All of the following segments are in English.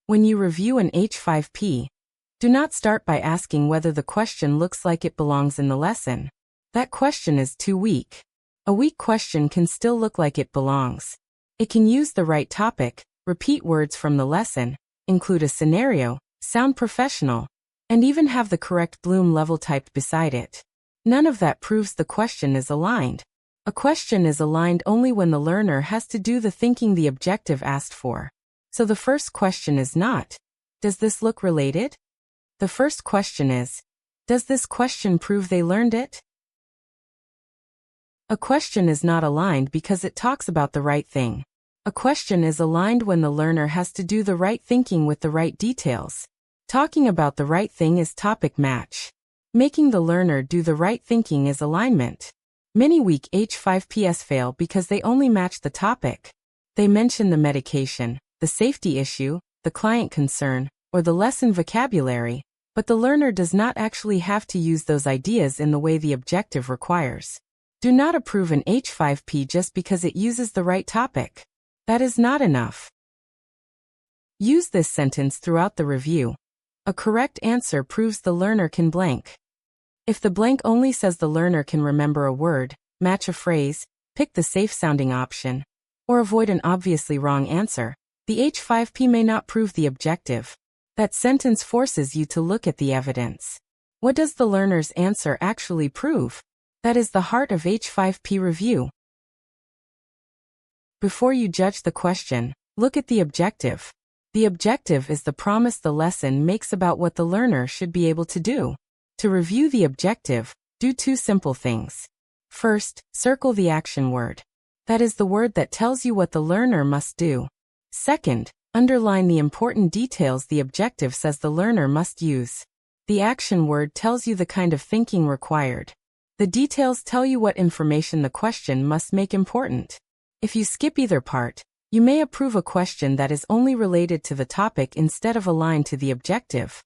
When you review an H5P, do not start by asking whether the question looks like it belongs in the lesson. That question is too weak. A weak question can still look like it belongs. It can use the right topic, repeat words from the lesson, include a scenario, sound professional, and even have the correct Bloom level typed beside it. None of that proves the question is aligned. A question is aligned only when the learner has to do the thinking the objective asked for. So the first question is not, does this look related? The first question is, does this question prove they learned it? A question is not aligned because it talks about the right thing. A question is aligned when the learner has to do the right thinking with the right details. Talking about the right thing is topic match. Making the learner do the right thinking is alignment. Many weak H5PS fail because they only match the topic. They mention the medication, the safety issue, the client concern, or the lesson vocabulary, but the learner does not actually have to use those ideas in the way the objective requires. Do not approve an H5P just because it uses the right topic. That is not enough. Use this sentence throughout the review. A correct answer proves the learner can blank. If the blank only says the learner can remember a word, match a phrase, pick the safe-sounding option, or avoid an obviously wrong answer, the H5P may not prove the objective. That sentence forces you to look at the evidence. What does the learner's answer actually prove? That is the heart of H5P review. Before you judge the question, look at the objective. The objective is the promise the lesson makes about what the learner should be able to do. To review the objective, do two simple things. First, circle the action word. That is the word that tells you what the learner must do. Second, underline the important details the objective says the learner must use. The action word tells you the kind of thinking required. The details tell you what information the question must make important. If you skip either part, you may approve a question that is only related to the topic instead of aligned to the objective.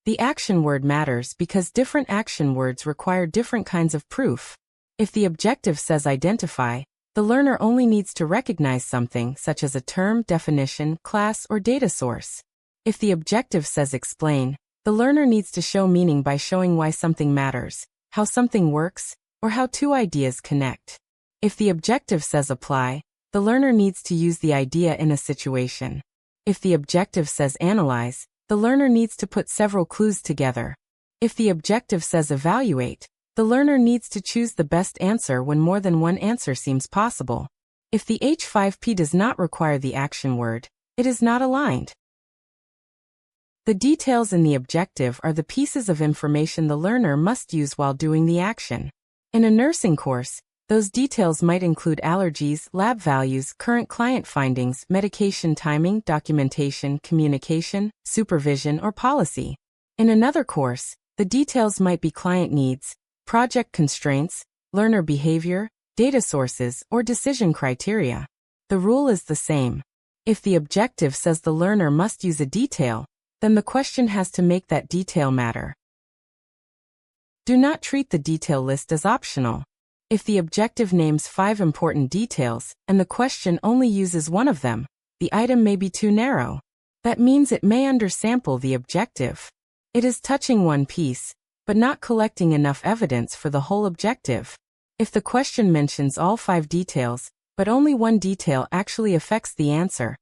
The action word matters because different action words require different kinds of proof. If the objective says identify, the learner only needs to recognize something such as a term, definition, class, or data source. If the objective says explain, the learner needs to show meaning by showing why something matters, how something works, or how two ideas connect. If the objective says apply, the learner needs to use the idea in a situation. If the objective says analyze, the learner needs to put several clues together. If the objective says evaluate, the learner needs to choose the best answer when more than one answer seems possible. If the H5P does not require the action word, it is not aligned. The details in the objective are the pieces of information the learner must use while doing the action. In a nursing course, those details might include allergies, lab values, current client findings, medication timing, documentation, communication, supervision, or policy. In another course, the details might be client needs, project constraints, learner behavior, data sources, or decision criteria. The rule is the same. If the objective says the learner must use a detail, then the question has to make that detail matter. Do not treat the detail list as optional. If the objective names 5 important details, and the question only uses one of them, the item may be too narrow. That means it may undersample the objective. It is touching one piece, but not collecting enough evidence for the whole objective. If the question mentions all 5 details, but only one detail actually affects the answer,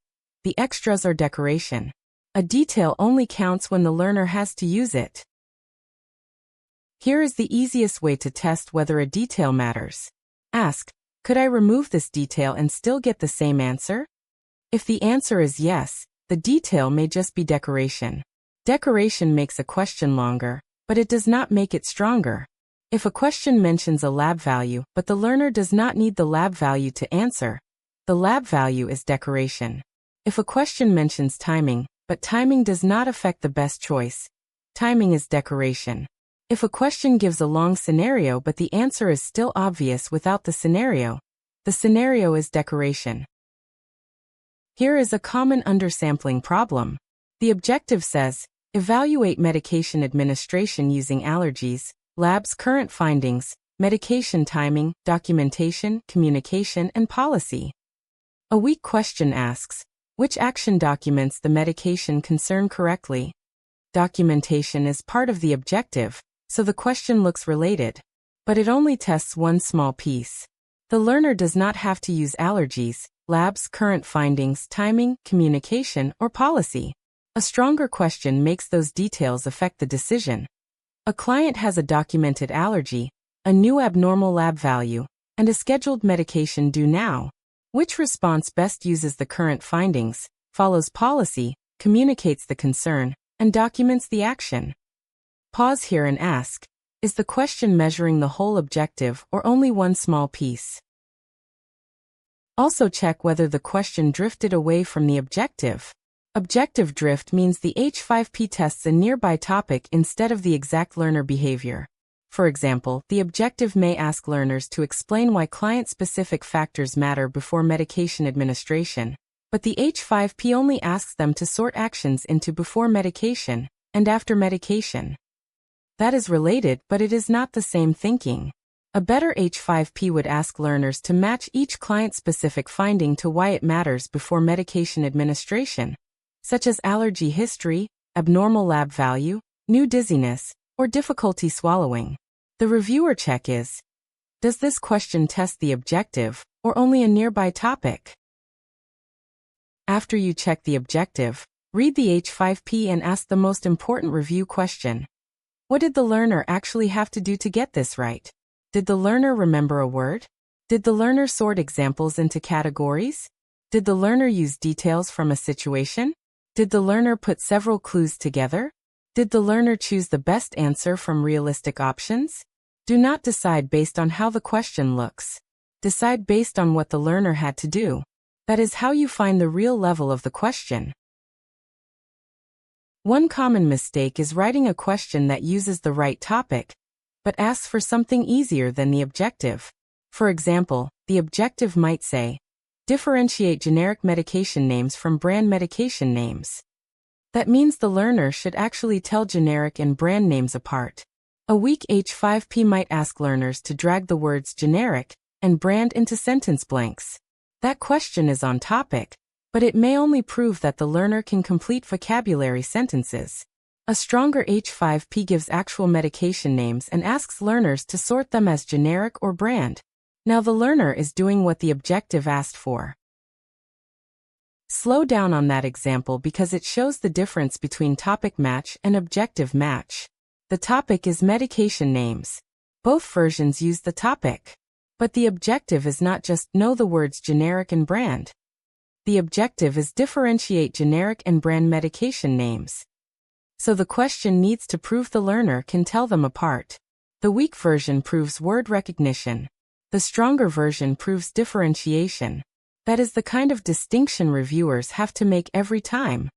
the extras are decoration. A detail only counts when the learner has to use it. Here is the easiest way to test whether a detail matters. Ask, could I remove this detail and still get the same answer? If the answer is yes, the detail may just be decoration. Decoration makes a question longer, but it does not make it stronger. If a question mentions a lab value, but the learner does not need the lab value to answer, the lab value is decoration. If a question mentions timing, but timing does not affect the best choice, timing is decoration. If a question gives a long scenario but the answer is still obvious without the scenario is decoration. Here is a common undersampling problem. The objective says, evaluate medication administration using allergies, lab's current findings, medication timing, documentation, communication, and policy. A weak question asks, Which action documents the medication concern correctly? Documentation is part of the objective, so the question looks related. But it only tests one small piece. The learner does not have to use allergies, labs, current findings, timing, communication, or policy. A stronger question makes those details affect the decision. A client has a documented allergy, a new abnormal lab value, and a scheduled medication due now. Which response best uses the current findings, follows policy, communicates the concern, and documents the action? Pause here and ask, is the question measuring the whole objective or only one small piece? Also check whether the question drifted away from the objective. Objective drift means the H5P tests a nearby topic instead of the exact learner behavior. For example, the objective may ask learners to explain why client-specific factors matter before medication administration, but the H5P only asks them to sort actions into before medication and after medication. That is related, but it is not the same thinking. A better H5P would ask learners to match each client-specific finding to why it matters before medication administration, such as allergy history, abnormal lab value, new dizziness, or difficulty swallowing. The reviewer check is, does this question test the objective, or only a nearby topic? After you check the objective, read the H5P and ask the most important review question. What did the learner actually have to do to get this right? Did the learner remember a word? Did the learner sort examples into categories? Did the learner use details from a situation? Did the learner put several clues together? Did the learner choose the best answer from realistic options? Do not decide based on how the question looks. Decide based on what the learner had to do. That is how you find the real level of the question. One common mistake is writing a question that uses the right topic, but asks for something easier than the objective. For example, the objective might say, differentiate generic medication names from brand medication names. That means the learner should actually tell generic and brand names apart. A weak H5P might ask learners to drag the words generic and brand into sentence blanks. That question is on topic, but it may only prove that the learner can complete vocabulary sentences. A stronger H5P gives actual medication names and asks learners to sort them as generic or brand. Now the learner is doing what the objective asked for. Slow down on that example because it shows the difference between topic match and objective match. The topic is medication names. Both versions use the topic. But the objective is not just know the words generic and brand. The objective is differentiate generic and brand medication names. So the question needs to prove the learner can tell them apart. The weak version proves word recognition. The stronger version proves differentiation. That is the kind of distinction reviewers have to make every time.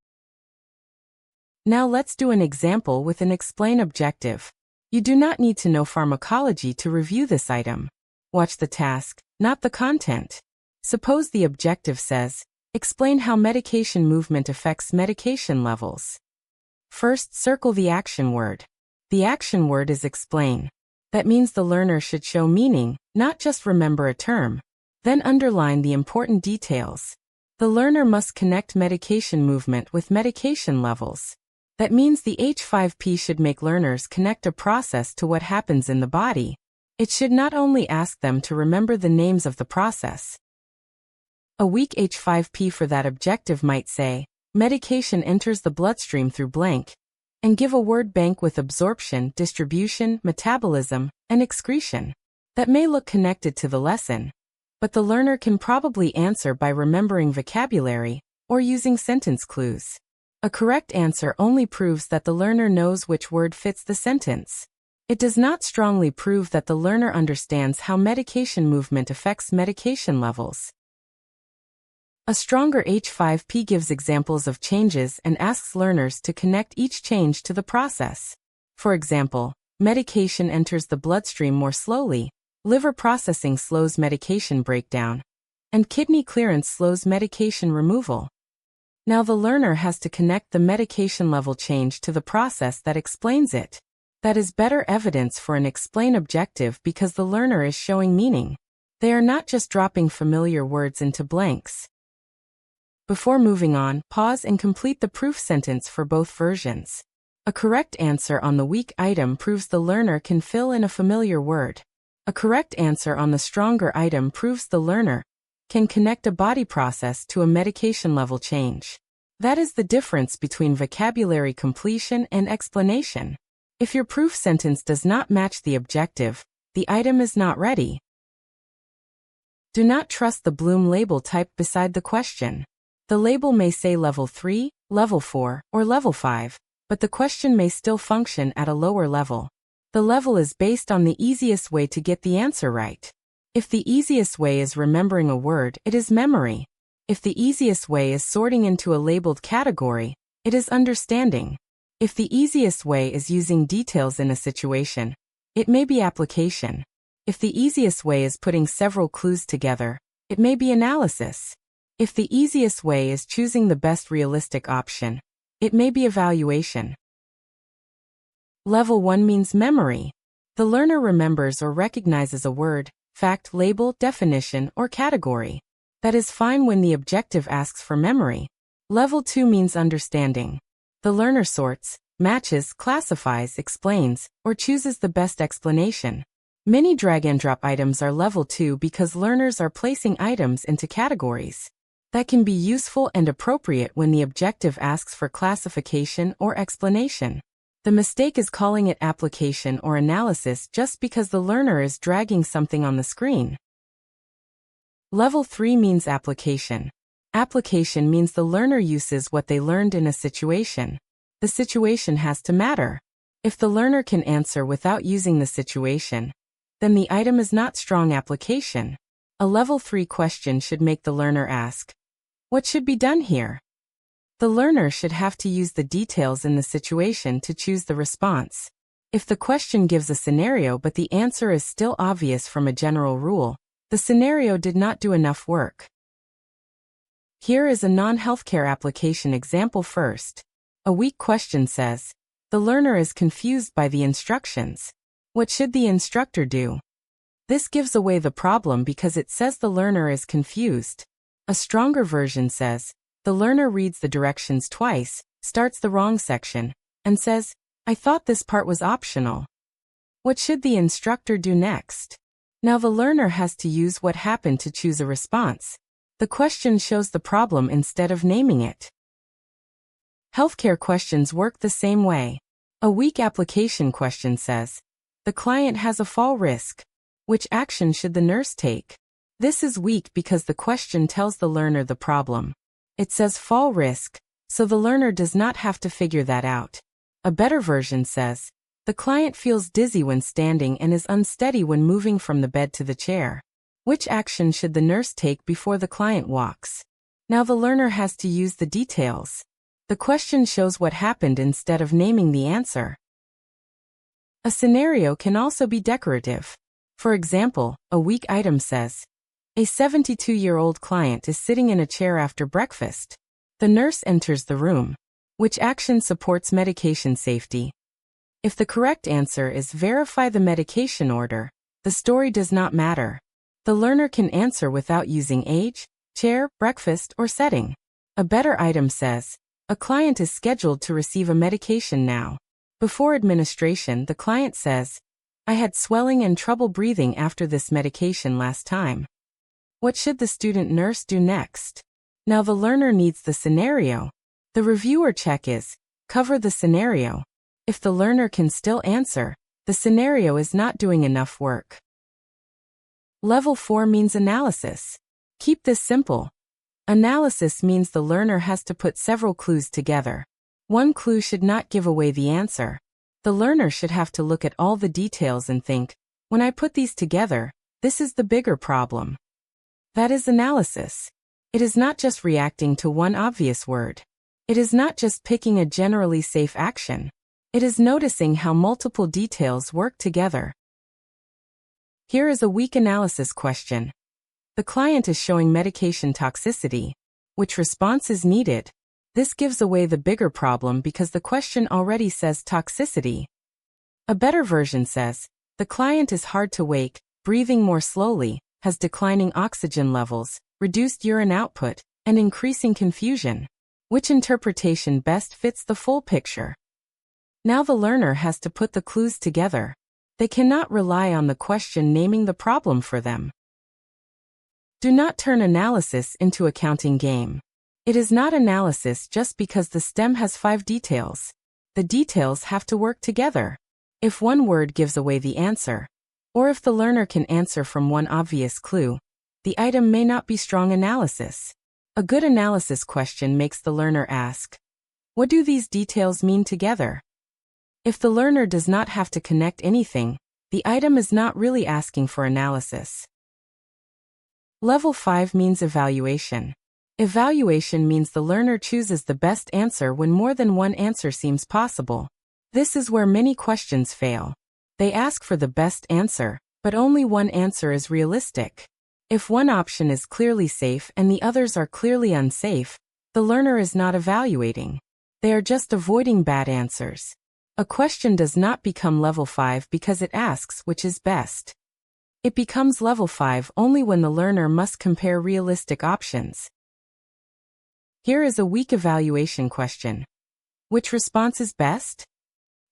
Now let's do an example with an explain objective. You do not need to know pharmacology to review this item. Watch the task, not the content. Suppose the objective says, explain how medication movement affects medication levels. First, circle the action word. The action word is explain. That means the learner should show meaning, not just remember a term. Then underline the important details. The learner must connect medication movement with medication levels. That means the H5P should make learners connect a process to what happens in the body. It should not only ask them to remember the names of the process. A weak H5P for that objective might say, medication enters the bloodstream through blank, and give a word bank with absorption, distribution, metabolism, and excretion. That may look connected to the lesson, but the learner can probably answer by remembering vocabulary or using sentence clues. A correct answer only proves that the learner knows which word fits the sentence. It does not strongly prove that the learner understands how medication movement affects medication levels. A stronger H5P gives examples of changes and asks learners to connect each change to the process. For example, medication enters the bloodstream more slowly, liver processing slows medication breakdown, and kidney clearance slows medication removal. Now the learner has to connect the medication level change to the process that explains it. That is better evidence for an explain objective because the learner is showing meaning. They are not just dropping familiar words into blanks. Before moving on, pause and complete the proof sentence for both versions. A correct answer on the weak item proves the learner can fill in a familiar word. A correct answer on the stronger item proves the learner can connect a body process to a medication level change. That is the difference between vocabulary completion and explanation. If your proof sentence does not match the objective, the item is not ready. Do not trust the Bloom label typed beside the question. The label may say level 3, level 4, or level 5, but the question may still function at a lower level. The level is based on the easiest way to get the answer right. If the easiest way is remembering a word, it is memory. If the easiest way is sorting into a labeled category, it is understanding. If the easiest way is using details in a situation, it may be application. If the easiest way is putting several clues together, it may be analysis. If the easiest way is choosing the best realistic option, it may be evaluation. Level 1 means memory. The learner remembers or recognizes a word, fact, label, definition, or category. That is fine when the objective asks for memory. Level 2 means understanding. The learner sorts, matches, classifies, explains, or chooses the best explanation. Many drag-and-drop items are level 2 because learners are placing items into categories. That can be useful and appropriate when the objective asks for classification or explanation. The mistake is calling it application or analysis just because the learner is dragging something on the screen. Level 3 means application. Application means the learner uses what they learned in a situation. The situation has to matter. If the learner can answer without using the situation, then the item is not strong application. A level 3 question should make the learner ask, what should be done here? The learner should have to use the details in the situation to choose the response. If the question gives a scenario but the answer is still obvious from a general rule, the scenario did not do enough work. Here is a non-healthcare application example first. A weak question says, the learner is confused by the instructions. What should the instructor do? This gives away the problem because it says the learner is confused. A stronger version says, the learner reads the directions twice, starts the wrong section, and says, I thought this part was optional. What should the instructor do next? Now the learner has to use what happened to choose a response. The question shows the problem instead of naming it. Healthcare questions work the same way. A weak application question says, the client has a fall risk. Which action should the nurse take? This is weak because the question tells the learner the problem. It says fall risk, so the learner does not have to figure that out. A better version says, the client feels dizzy when standing and is unsteady when moving from the bed to the chair. Which action should the nurse take before the client walks? Now the learner has to use the details. The question shows what happened instead of naming the answer. A scenario can also be decorative. For example, a weak item says, a 72-year-old client is sitting in a chair after breakfast. The nurse enters the room. Which action supports medication safety? If the correct answer is verify the medication order, the story does not matter. The learner can answer without using age, chair, breakfast, or setting. A better item says, a client is scheduled to receive a medication now. Before administration, the client says, I had swelling and trouble breathing after this medication last time. What should the student nurse do next? Now the learner needs the scenario. The reviewer check is, cover the scenario. If the learner can still answer, the scenario is not doing enough work. Level 4 means analysis. Keep this simple. Analysis means the learner has to put several clues together. One clue should not give away the answer. The learner should have to look at all the details and think, when I put these together, this is the bigger problem. That is analysis. It is not just reacting to one obvious word. It is not just picking a generally safe action. It is noticing how multiple details work together. Here is a weak analysis question. The client is showing medication toxicity. Which response is needed? This gives away the bigger problem because the question already says toxicity. A better version says, the client is hard to wake, breathing more slowly, has declining oxygen levels, reduced urine output, and increasing confusion. Which interpretation best fits the full picture? Now the learner has to put the clues together. They cannot rely on the question naming the problem for them. Do not turn analysis into a counting game. It is not analysis just because the STEM has 5 details. The details have to work together. If one word gives away the answer, or if the learner can answer from one obvious clue, the item may not be strong analysis. A good analysis question makes the learner ask, what do these details mean together? If the learner does not have to connect anything, the item is not really asking for analysis. Level 5 means evaluation. Evaluation means the learner chooses the best answer when more than one answer seems possible. This is where many questions fail. They ask for the best answer, but only one answer is realistic. If one option is clearly safe and the others are clearly unsafe, the learner is not evaluating. They are just avoiding bad answers. A question does not become level 5 because it asks which is best. It becomes level 5 only when the learner must compare realistic options. Here is a weak evaluation question. Which response is best?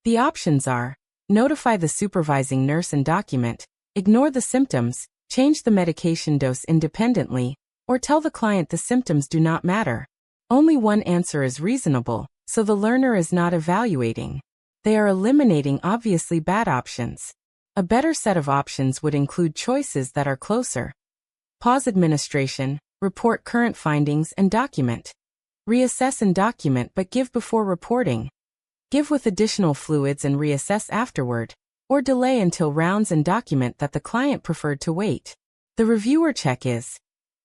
The options are: notify the supervising nurse and document, ignore the symptoms, change the medication dose independently, or tell the client the symptoms do not matter. Only one answer is reasonable, so the learner is not evaluating. They are eliminating obviously bad options. A better set of options would include choices that are closer. Pause administration, report current findings and document. Reassess and document but give before reporting. Give with additional fluids and reassess afterward. Or delay until rounds and document that the client preferred to wait. The reviewer check is: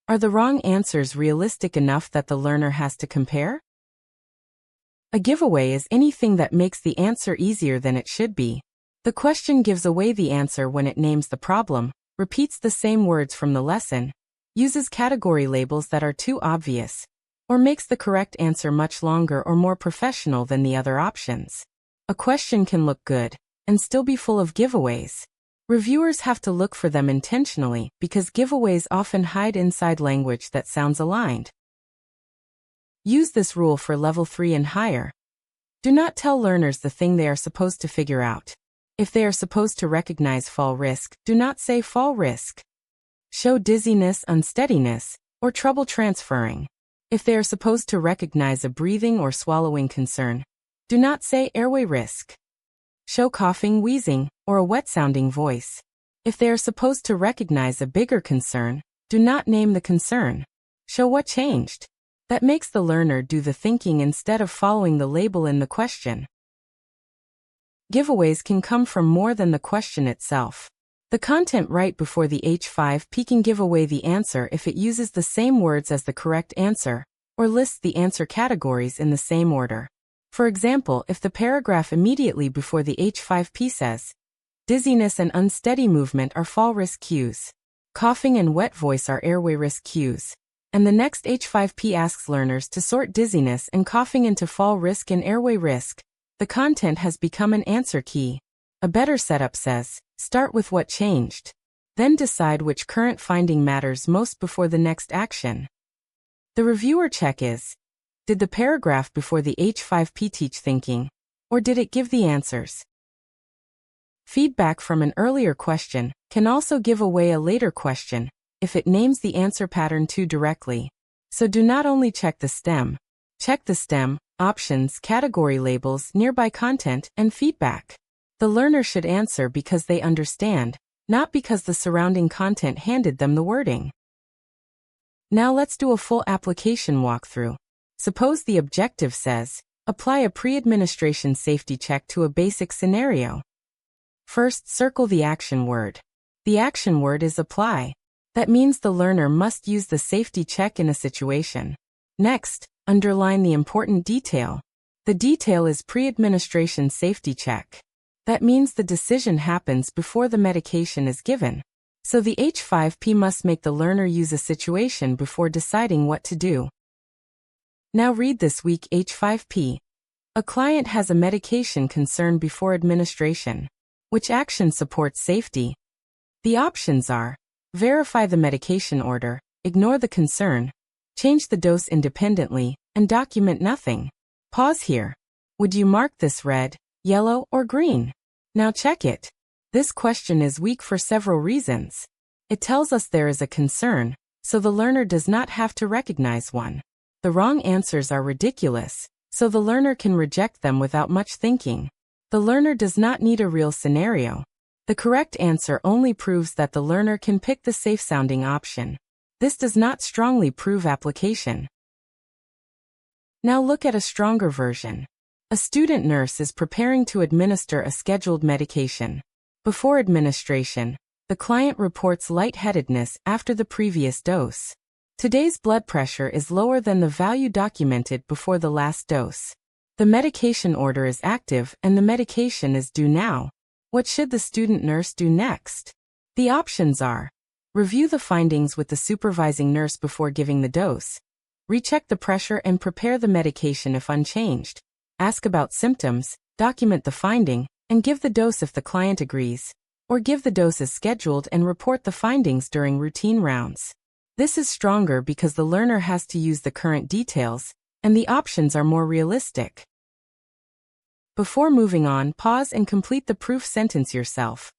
are the wrong answers realistic enough that the learner has to compare? A giveaway is anything that makes the answer easier than it should be. The question gives away the answer when it names the problem, repeats the same words from the lesson, uses category labels that are too obvious, or makes the correct answer much longer or more professional than the other options. A question can look good and still be full of giveaways. Reviewers have to look for them intentionally because giveaways often hide inside language that sounds aligned. Use this rule for level 3 and higher. Do not tell learners the thing they are supposed to figure out. If they are supposed to recognize fall risk, do not say fall risk. Show dizziness, unsteadiness, or trouble transferring. If they are supposed to recognize a breathing or swallowing concern, do not say airway risk. Show coughing, wheezing, or a wet-sounding voice. If they are supposed to recognize a bigger concern, do not name the concern. Show what changed. That makes the learner do the thinking instead of following the label in the question. Giveaways can come from more than the question itself. The content right before the H5P can give away the answer if it uses the same words as the correct answer, or lists the answer categories in the same order. For example, if the paragraph immediately before the H5P says, dizziness and unsteady movement are fall risk cues, coughing and wet voice are airway risk cues, and the next H5P asks learners to sort dizziness and coughing into fall risk and airway risk, the content has become an answer key. A better setup says, start with what changed. Then decide which current finding matters most before the next action. The reviewer check is, did the paragraph before the H5P teach thinking, or did it give the answers? Feedback from an earlier question can also give away a later question if it names the answer pattern too directly. So do not only check the STEM, check the STEM, options, category labels, nearby content, and feedback. The learner should answer because they understand, not because the surrounding content handed them the wording. Now let's do a full application walkthrough. Suppose the objective says, apply a pre-administration safety check to a basic scenario. First, circle the action word. The action word is apply. That means the learner must use the safety check in a situation. Next, underline the important detail. The detail is pre-administration safety check. That means the decision happens before the medication is given. So the H5P must make the learner use a situation before deciding what to do. Now read this week H5P. A client has a medication concern before administration. Which action supports safety? The options are: verify the medication order, ignore the concern, Change the dose independently, and document nothing. Pause here. Would you mark this red, yellow, or green? Now check it. This question is weak for several reasons. It tells us there is a concern, so the learner does not have to recognize one. The wrong answers are ridiculous, so the learner can reject them without much thinking. The learner does not need a real scenario. The correct answer only proves that the learner can pick the safe-sounding option. This does not strongly prove application. Now look at a stronger version. A student nurse is preparing to administer a scheduled medication. Before administration, the client reports lightheadedness after the previous dose. Today's blood pressure is lower than the value documented before the last dose. The medication order is active and the medication is due now. What should the student nurse do next? The options are: review the findings with the supervising nurse before giving the dose, recheck the pressure and prepare the medication if unchanged, ask about symptoms, document the finding, and give the dose if the client agrees, or give the dose as scheduled and report the findings during routine rounds. This is stronger because the learner has to use the current details, and the options are more realistic. Before moving on, pause and complete the proof sentence yourself.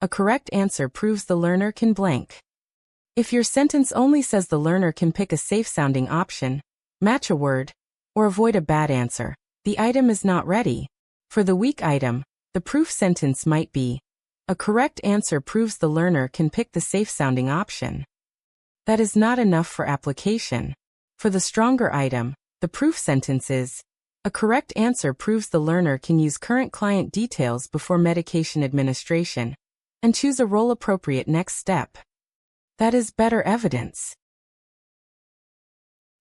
A correct answer proves the learner can blank. If your sentence only says the learner can pick a safe-sounding option, match a word, or avoid a bad answer, the item is not ready. For the weak item, the proof sentence might be: a correct answer proves the learner can pick the safe-sounding option. That is not enough for application. For the stronger item, the proof sentence is: a correct answer proves the learner can use current client details before medication administration, and choose a role-appropriate next step. That is better evidence.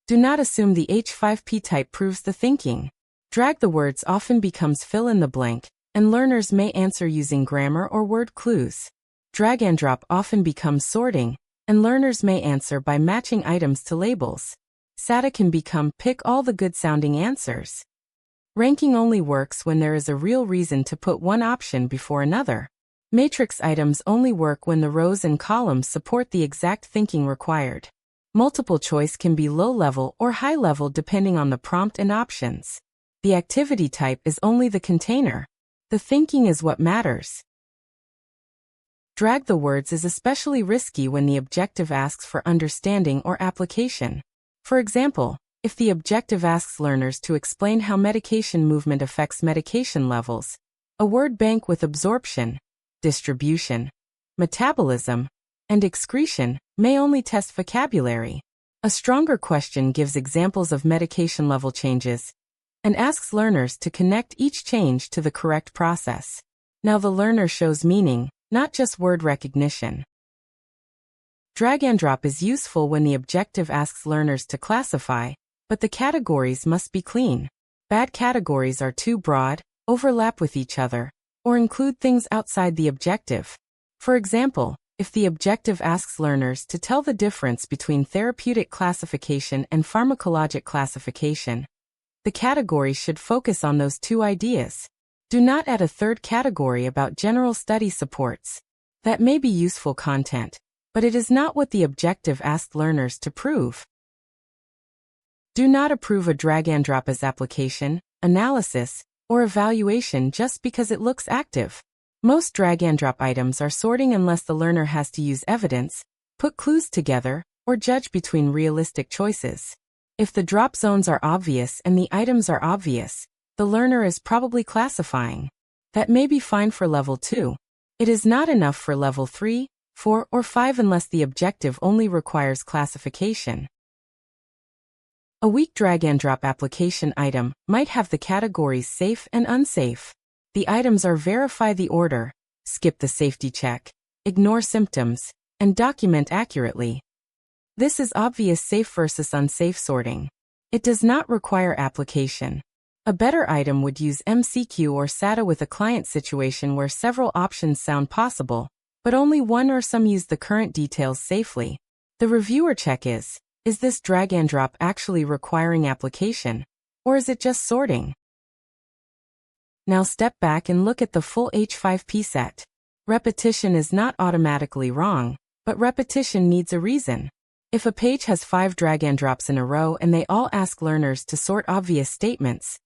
Do not assume the H5P type proves the thinking. Drag the words often becomes fill in the blank, and learners may answer using grammar or word clues. Drag and drop often becomes sorting, and learners may answer by matching items to labels. SATA can become pick all the good-sounding answers. Ranking only works when there is a real reason to put one option before another. Matrix items only work when the rows and columns support the exact thinking required. Multiple choice can be low-level or high-level depending on the prompt and options. The activity type is only the container. The thinking is what matters. Drag the words is especially risky when the objective asks for understanding or application. For example, if the objective asks learners to explain how medication movement affects medication levels, a word bank with absorption, distribution, metabolism, and excretion may only test vocabulary. A stronger question gives examples of medication level changes and asks learners to connect each change to the correct process. Now the learner shows meaning, not just word recognition. Drag and drop is useful when the objective asks learners to classify, but the categories must be clean. Bad categories are too broad, overlap with each other, or include things outside the objective. For example, if the objective asks learners to tell the difference between therapeutic classification and pharmacologic classification, the category should focus on those two ideas. Do not add a third category about general study supports. That may be useful content, but it is not what the objective asked learners to prove. Do not approve a drag and drop as application, analysis, or evaluation just because it looks active. Most drag and drop items are sorting unless the learner has to use evidence, put clues together, or judge between realistic choices. If the drop zones are obvious and the items are obvious, the learner is probably classifying. That may be fine for level 2. It is not enough for level 3, 4, or 5 unless the objective only requires classification. A weak drag and drop application item might have the categories safe and unsafe. The items are verify the order, skip the safety check, ignore symptoms, and document accurately. This is obvious safe versus unsafe sorting. It does not require application. A better item would use MCQ or SATA with a client situation where several options sound possible, but only one or some use the current details safely. The reviewer check is this drag and drop actually requiring application, or is it just sorting? Now step back and look at the full H5P set. Repetition is not automatically wrong, but repetition needs a reason. If a page has 5 drag and drops in a row and they all ask learners to sort obvious statements,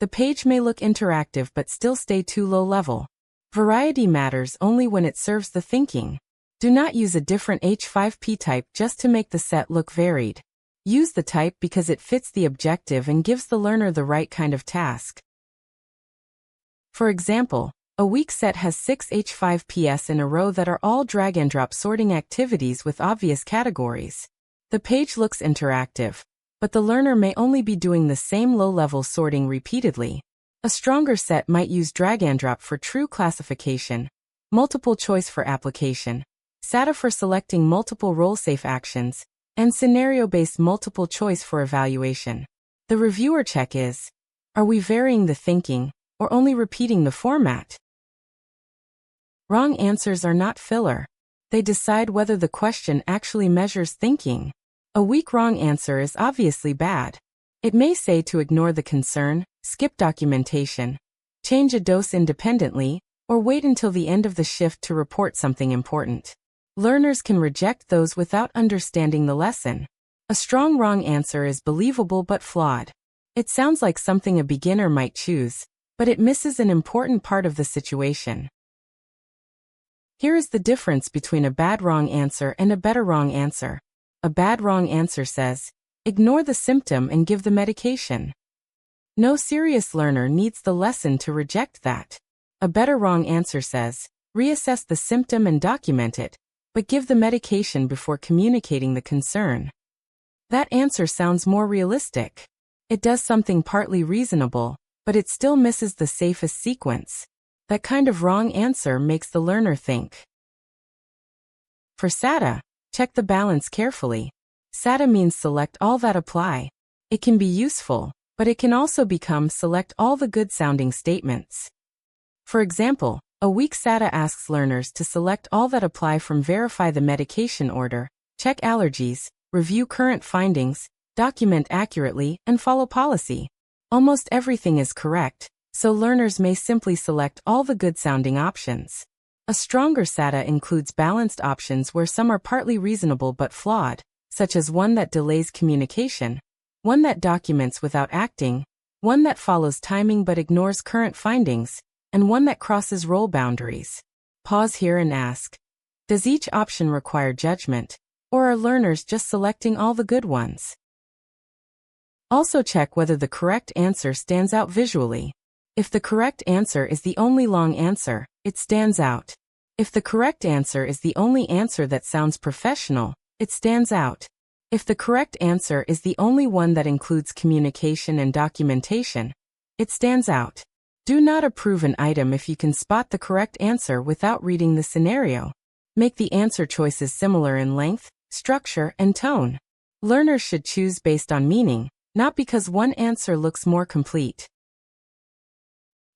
the page may look interactive but still stay too low level. Variety matters only when it serves the thinking. Do not use a different H5P type just to make the set look varied. Use the type because it fits the objective and gives the learner the right kind of task. For example, a weak set has 6 H5Ps in a row that are all drag and drop sorting activities with obvious categories. The page looks interactive, but the learner may only be doing the same low-level sorting repeatedly. A stronger set might use drag and drop for true classification, multiple choice for application, SATA for selecting multiple role-safe actions, and scenario-based multiple choice for evaluation. The reviewer check is, are we varying the thinking, or only repeating the format? Wrong answers are not filler. They decide whether the question actually measures thinking. A weak wrong answer is obviously bad. It may say to ignore the concern, skip documentation, change a dose independently, or wait until the end of the shift to report something important. Learners can reject those without understanding the lesson. A strong wrong answer is believable but flawed. It sounds like something a beginner might choose, but it misses an important part of the situation. Here is the difference between a bad wrong answer and a better wrong answer. A bad wrong answer says, ignore the symptom and give the medication. No serious learner needs the lesson to reject that. A better wrong answer says, reassess the symptom and document it, but give the medication before communicating the concern. That answer sounds more realistic. It does something partly reasonable, but it still misses the safest sequence. That kind of wrong answer makes the learner think. For SATA, check the balance carefully. SATA means select all that apply. It can be useful, but it can also become select all the good-sounding statements. For example, a weak SATA asks learners to select all that apply from verify the medication order, check allergies, review current findings, document accurately, and follow policy. Almost everything is correct, so learners may simply select all the good-sounding options. A stronger SATA includes balanced options where some are partly reasonable but flawed, such as one that delays communication, one that documents without acting, one that follows timing but ignores current findings, and one that crosses role boundaries. Pause here and ask, does each option require judgment, or are learners just selecting all the good ones? Also check whether the correct answer stands out visually. If the correct answer is the only long answer, it stands out. If the correct answer is the only answer that sounds professional, it stands out. If the correct answer is the only one that includes communication and documentation, it stands out. Do not approve an item if you can spot the correct answer without reading the scenario. Make the answer choices similar in length, structure, and tone. Learners should choose based on meaning, not because one answer looks more complete.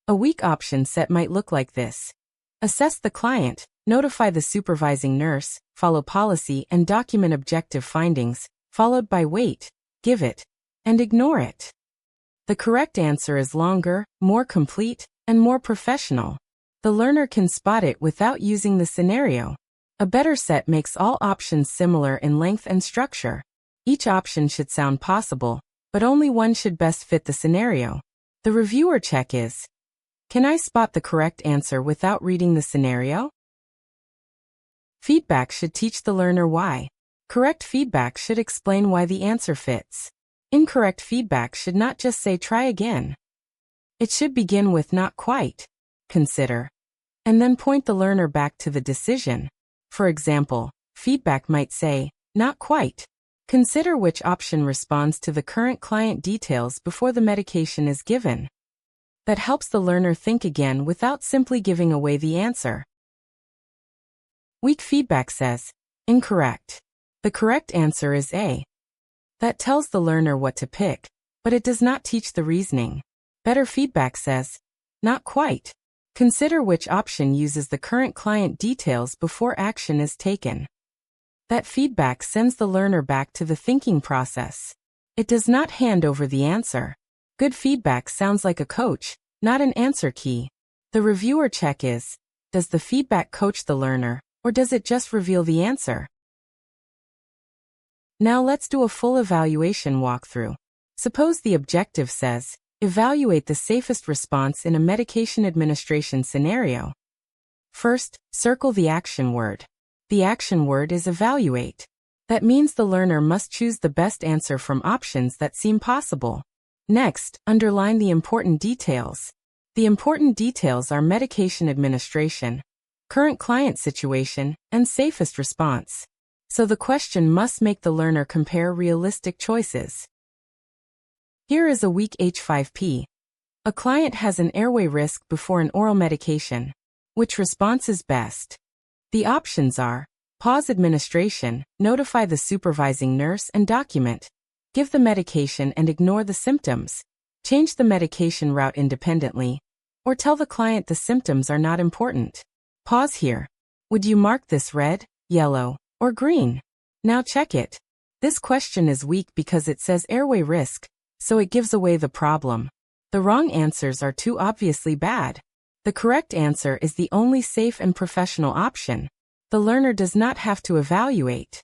A weak option set might look like this. Assess the client, notify the supervising nurse, follow policy and document objective findings, followed by wait, give it, and ignore it. The correct answer is longer, more complete, and more professional. The learner can spot it without using the scenario. A better set makes all options similar in length and structure. Each option should sound possible, but only one should best fit the scenario. The reviewer check is, can I spot the correct answer without reading the scenario? Feedback should teach the learner why. Correct feedback should explain why the answer fits. Incorrect feedback should not just say try again. It should begin with not quite, consider, and then point the learner back to the decision. For example, feedback might say, not quite. Consider which option responds to the current client details before the medication is given. That helps the learner think again without simply giving away the answer. Weak feedback says, incorrect. The correct answer is A. That tells the learner what to pick, but it does not teach the reasoning. Better feedback says, not quite. Consider which option uses the current client details before action is taken. That feedback sends the learner back to the thinking process. It does not hand over the answer. Good feedback sounds like a coach, not an answer key. The reviewer check is, does the feedback coach the learner, or does it just reveal the answer? Now let's do a full evaluation walkthrough. Suppose the objective says, evaluate the safest response in a medication administration scenario. First, circle the action word. The action word is evaluate. That means the learner must choose the best answer from options that seem possible. Next, underline the important details. The important details are medication administration, current client situation, and safest response. So the question must make the learner compare realistic choices. Here is a weak H5P. A client has an airway risk before an oral medication. Which response is best? The options are: pause administration, notify the supervising nurse and document, give the medication and ignore the symptoms, change the medication route independently, or tell the client the symptoms are not important. Pause here. Would you mark this red, yellow, or green? Now check it. This question is weak because it says airway risk, so it gives away the problem. The wrong answers are too obviously bad. The correct answer is the only safe and professional option. The learner does not have to evaluate.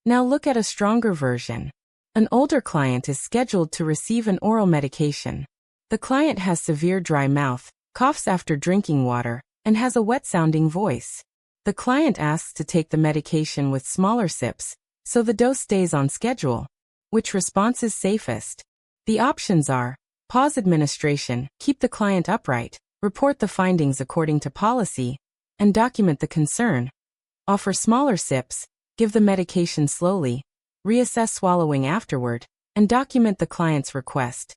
Now look at a stronger version. An older client is scheduled to receive an oral medication. The client has severe dry mouth, coughs after drinking water, and has a wet-sounding voice. The client asks to take the medication with smaller sips, so the dose stays on schedule. Which response is safest? The options are: pause administration, keep the client upright, report the findings according to policy, and document the concern. Offer smaller sips, give the medication slowly, reassess swallowing afterward, and document the client's request.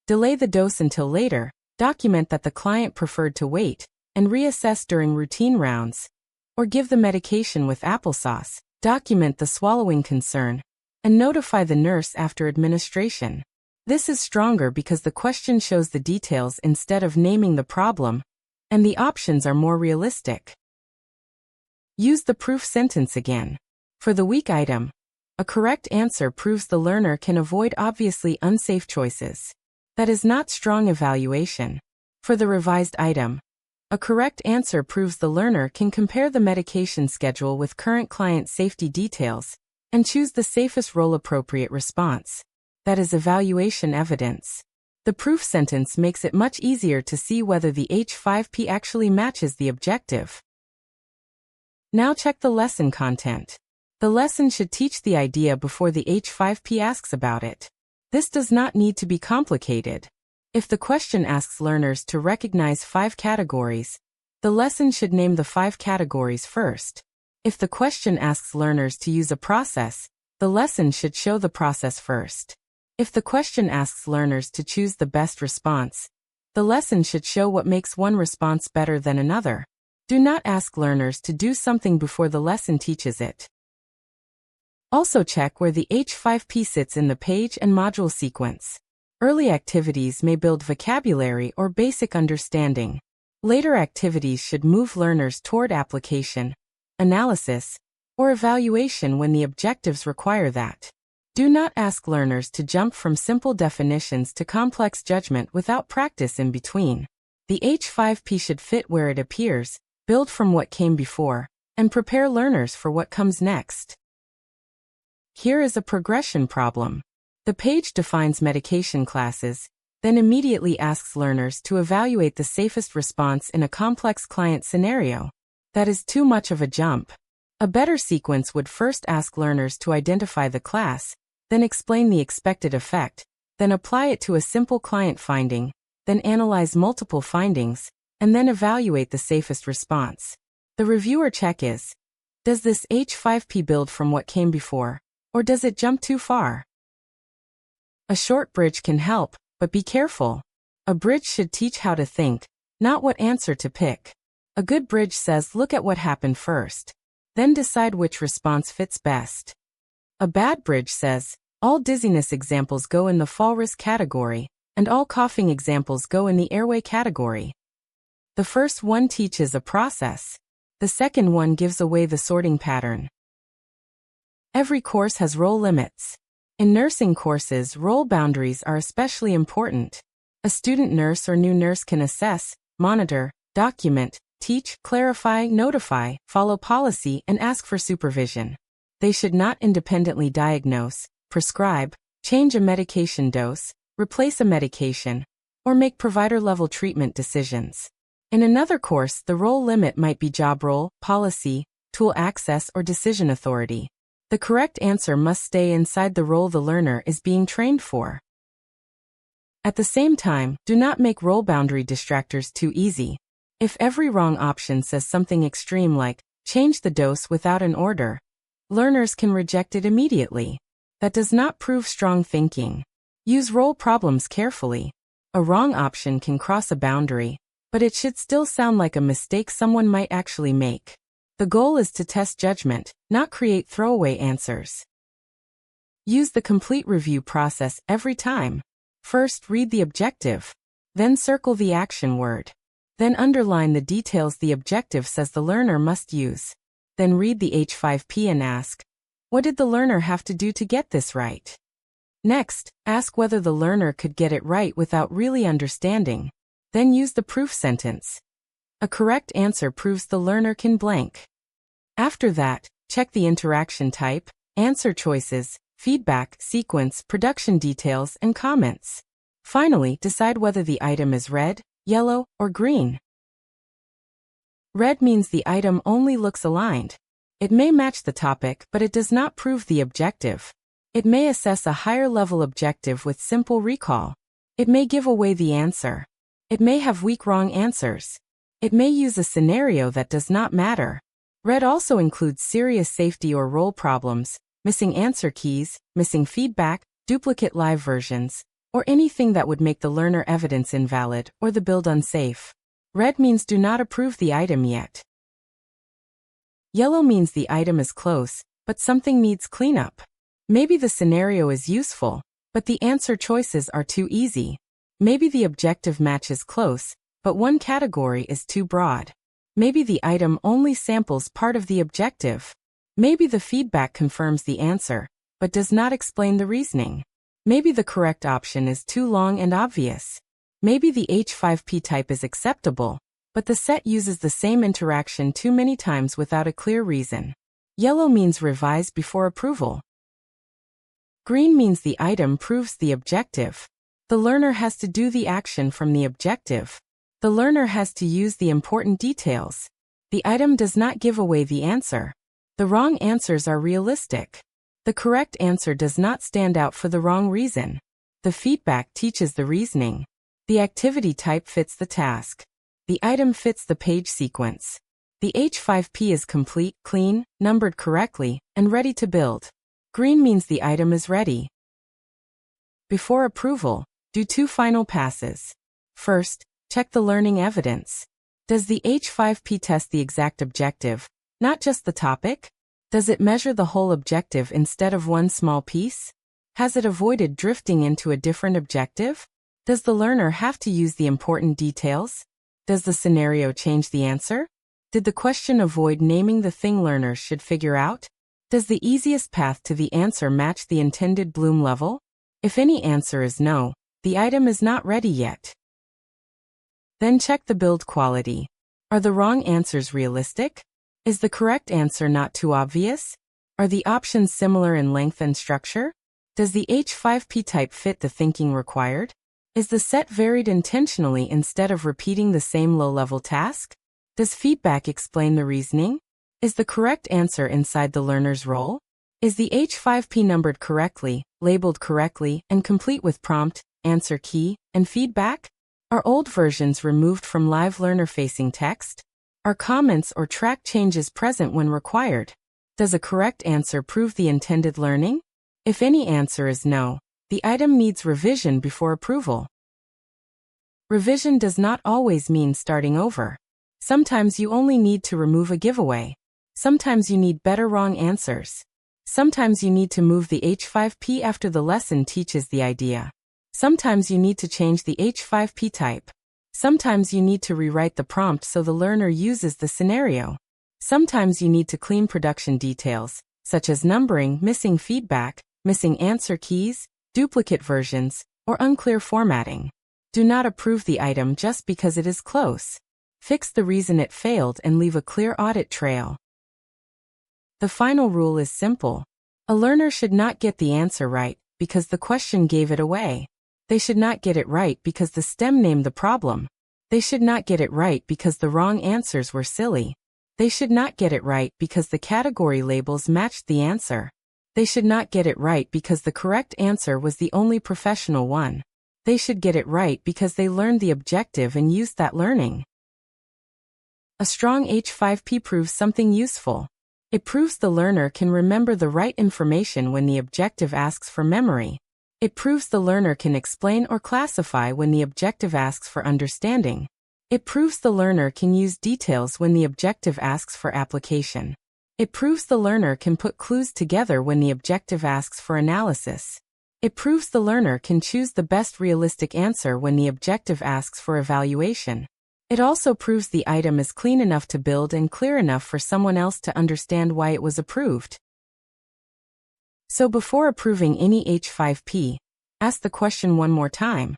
Delay the dose until later, document that the client preferred to wait, and reassess during routine rounds. Or give the medication with applesauce, document the swallowing concern, and notify the nurse after administration. This is stronger because the question shows the details instead of naming the problem, and the options are more realistic. Use the proof sentence again. For the weak item, a correct answer proves the learner can avoid obviously unsafe choices. That is not strong evaluation. For the revised item, a correct answer proves the learner can compare the medication schedule with current client safety details and choose the safest role-appropriate response. That is evaluation evidence. The proof sentence makes it much easier to see whether the H5P actually matches the objective. Now check the lesson content. The lesson should teach the idea before the H5P asks about it. This does not need to be complicated. If the question asks learners to recognize 5 categories, the lesson should name the 5 categories first. If the question asks learners to use a process, the lesson should show the process first. If the question asks learners to choose the best response, the lesson should show what makes one response better than another. Do not ask learners to do something before the lesson teaches it. Also check where the H5P sits in the page and module sequence. Early activities may build vocabulary or basic understanding. Later activities should move learners toward application, analysis, or evaluation when the objectives require that. Do not ask learners to jump from simple definitions to complex judgment without practice in between. The H5P should fit where it appears, build from what came before, and prepare learners for what comes next. Here is a progression problem. The page defines medication classes, then immediately asks learners to evaluate the safest response in a complex client scenario. That is too much of a jump. A better sequence would first ask learners to identify the class, then explain the expected effect, then apply it to a simple client finding, then analyze multiple findings, and then evaluate the safest response. The reviewer check is: does this H5P build from what came before, or does it jump too far? A short bridge can help, but be careful. A bridge should teach how to think, not what answer to pick. A good bridge says look at what happened first, then decide which response fits best. A bad bridge says, all dizziness examples go in the fall risk category, and all coughing examples go in the airway category. The first one teaches a process. The second one gives away the sorting pattern. Every course has role limits. In nursing courses, role boundaries are especially important. A student nurse or new nurse can assess, monitor, document, teach, clarify, notify, follow policy, and ask for supervision. They should not independently diagnose, prescribe, change a medication dose, replace a medication, or make provider-level treatment decisions. In another course, the role limit might be job role, policy, tool access, or decision authority. The correct answer must stay inside the role the learner is being trained for. At the same time, do not make role boundary distractors too easy. If every wrong option says something extreme like, change the dose without an order, learners can reject it immediately. That does not prove strong thinking. Use role problems carefully. A wrong option can cross a boundary, but it should still sound like a mistake someone might actually make. The goal is to test judgment, not create throwaway answers. Use the complete review process every time. First, read the objective. Then circle the action word. Then underline the details the objective says the learner must use. Then read the H5P and ask, what did the learner have to do to get this right? Next, ask whether the learner could get it right without really understanding. Then use the proof sentence. A correct answer proves the learner can blank. After that, check the interaction type, answer choices, feedback, sequence, production details, and comments. Finally, decide whether the item is red, yellow, or green. Red means the item only looks aligned. It may match the topic, but it does not prove the objective. It may assess a higher-level objective with simple recall. It may give away the answer. It may have weak wrong answers. It may use a scenario that does not matter. Red also includes serious safety or role problems, missing answer keys, missing feedback, duplicate live versions, or anything that would make the learner evidence invalid or the build unsafe. Red means do not approve the item yet. Yellow means the item is close, but something needs cleanup. Maybe the scenario is useful, but the answer choices are too easy. Maybe the objective match is close, but one category is too broad. Maybe the item only samples part of the objective. Maybe the feedback confirms the answer, but does not explain the reasoning. Maybe the correct option is too long and obvious. Maybe the H5P type is acceptable, but the set uses the same interaction too many times without a clear reason. Yellow means revise before approval. Green means the item proves the objective. The learner has to do the action from the objective. The learner has to use the important details. The item does not give away the answer. The wrong answers are realistic. The correct answer does not stand out for the wrong reason. The feedback teaches the reasoning. The activity type fits the task. The item fits the page sequence. The H5P is complete, clean, numbered correctly, and ready to build. Green means the item is ready. Before approval, do two final passes. First, check the learning evidence. Does the H5P test the exact objective, not just the topic? Does it measure the whole objective instead of one small piece? Has it avoided drifting into a different objective? Does the learner have to use the important details? Does the scenario change the answer? Did the question avoid naming the thing learners should figure out? Does the easiest path to the answer match the intended Bloom level? If any answer is no, the item is not ready yet. Then check the build quality. Are the wrong answers realistic? Is the correct answer not too obvious? Are the options similar in length and structure? Does the H5P type fit the thinking required? Is the set varied intentionally instead of repeating the same low-level task? Does feedback explain the reasoning? Is the correct answer inside the learner's role? Is the H5P numbered correctly, labeled correctly, and complete with prompt, answer key, and feedback? Are old versions removed from live learner-facing text? Are comments or track changes present when required? Does a correct answer prove the intended learning? If any answer is no, the item needs revision before approval. Revision does not always mean starting over. Sometimes you only need to remove a giveaway. Sometimes you need better wrong answers. Sometimes you need to move the H5P after the lesson teaches the idea. Sometimes you need to change the H5P type. Sometimes you need to rewrite the prompt so the learner uses the scenario. Sometimes you need to clean production details, such as numbering, missing feedback, missing answer keys, duplicate versions, or unclear formatting. Do not approve the item just because it is close. Fix the reason it failed and leave a clear audit trail. The final rule is simple. A learner should not get the answer right because the question gave it away. They should not get it right because the STEM named the problem. They should not get it right because the wrong answers were silly. They should not get it right because the category labels matched the answer. They should not get it right because the correct answer was the only professional one. They should get it right because they learned the objective and used that learning. A strong H5P proves something useful. It proves the learner can remember the right information when the objective asks for memory. It proves the learner can explain or classify when the objective asks for understanding. It proves the learner can use details when the objective asks for application. It proves the learner can put clues together when the objective asks for analysis. It proves the learner can choose the best realistic answer when the objective asks for evaluation. It also proves the item is clean enough to build and clear enough for someone else to understand why it was approved. So before approving any H5P, ask the question one more time.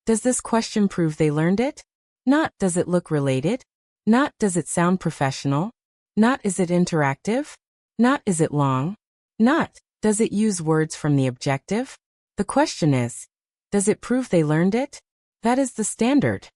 Does this question prove they learned it? Not, does it look related? Not, does it sound professional? Not, is it interactive? Not, is it long? Not, does it use words from the objective? The question is, does it prove they learned it? That is the standard.